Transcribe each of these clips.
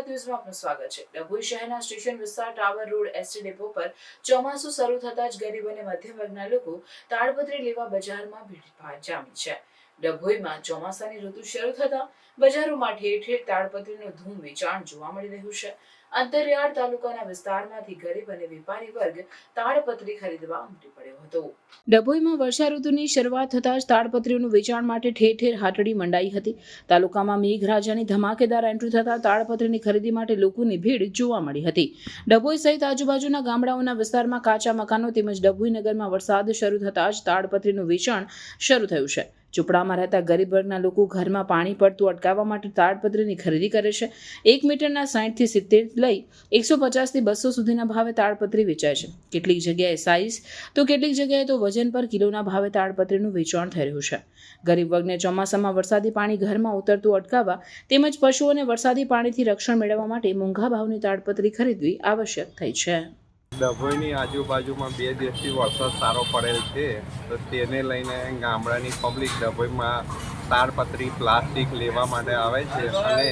ન્યૂઝમાં આપનું સ્વાગત છે। ડભોઈ શહેરના સ્ટેશન વિસ્તાર ટાવર રોડ એસટી ડેપો પર ચોમાસું શરૂ થતાં જ ગરીબ અને મધ્યમ વર્ગના લોકો તાડપત્રી લેવા બજારમાં ભીડ જામી છે। ડભોઈમાં ચોમાસાની ઋતુ શરૂ થતાં બજારોમાં ઠેર ઠેર તાડપત્રીનું ધૂમ વેચાણ જોવા મળી રહ્યું છે। અંતરિયાળ તાલુકાના વિસ્તારમાંથી ગરીબ અને વેપારી વર્ગ તાડપત્રી ખરીદવા ઉમટી પડ્યો હતો। ડભોઈમાં વર્ષા ઋતુની શરૂઆત થતાં જ તાડપત્રીઓનું વેચાણ માટે ઠેર ઠેર હાટડી મંડાઈ હતી। તાલુકામાં મેઘરાજાની ધમાકેદાર એન્ટ્રી થતાં તાડપત્રીની ખરીદી માટે લોકોની ભીડ જોવા મળી હતી। ડભોઈ સહિત આજુબાજુના ગામડાઓના વિસ્તારમાં કાચા મકાનો તેમજ ડભોઈ નગરમાં વરસાદ શરૂ થતાં જ તાડપત્રીનું વેચાણ શરૂ થયું છે। ઝૂંપડામાં રહેતા ગરીબ વર્ગના લોકો ઘરમાં પાણી પડતું અટકાવવા માટે તાડપત્રીની ખરીદી કરે છે। 1 મીટરના 60 થી 70 લઈ 150 થી 200 સુધીના ભાવે તાડપત્રી વેચાય છે। કેટલીક જગ્યાએ સાઇઝ તો કેટલીક જગ્યાએ તો વજન પર કિલોના ભાવે તાડપત્રીનું વેચાણ થઈ રહ્યું છે। ગરીબ વર્ગને ચોમાસામાં વરસાદી પાણી ઘરમાં ઉતરતું અટકાવવા તેમજ પશુઓને વરસાદી પાણીથી રક્ષણ મેળવવા માટે મોંઘા ભાવની તાડપત્રી ખરીદવી આવશ્યક થઈ છે। ડભોઈની આજુબાજુમાં 2 દિવસથી વરસાદ સારો પડેલ છે, તો તેને લઈને ગામડાની પબ્લિક ડભોઈમાં તાડપત્રી પ્લાસ્ટિક લેવા માટે આવે છે। અને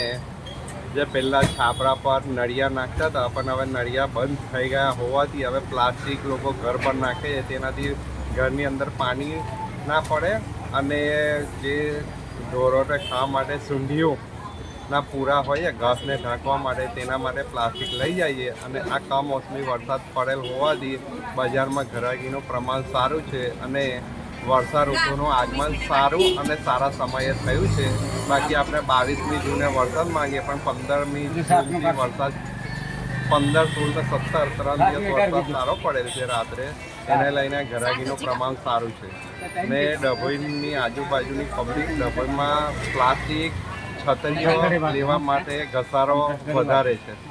જે પહેલાં છાપરા પર નળિયા નાખતા હતા, પણ હવે નળિયા બંધ થઈ ગયા હોવાથી હવે પ્લાસ્ટિક લોકો ઘર પર નાખે છે। તેનાથી ઘરની અંદર પાણી ના પડે અને જે ઢોરોને ખાવા માટે સૂંઢીઓના પૂરા હોય ઘાસને ઢાંકવા માટે, તેના માટે પ્લાસ્ટિક લઈ જઈએ। અને આ કમોસમી વરસાદ પડેલ હોવાથી બજારમાં ઘરાગીનું પ્રમાણ સારું છે અને વર્ષા ઋતુનું આગમન સારું અને સારા સમયે થયું છે। બાકી આપણે 22મી જૂને વરસાદ માંગીએ, પણ 15મી જૂનથી વરસાદ 15, 16 ને 17 3 દિવસ વરસાદ સારો પડેલ છે રાત્રે, એને લઈને ઘરાગીનું પ્રમાણ સારું છે। ને ડભોઈની આજુબાજુની પબ્લિક ડભોઈમાં પ્લાસ્ટિક છતરીઓ લેવા માટે ઘસારો વધારે છે।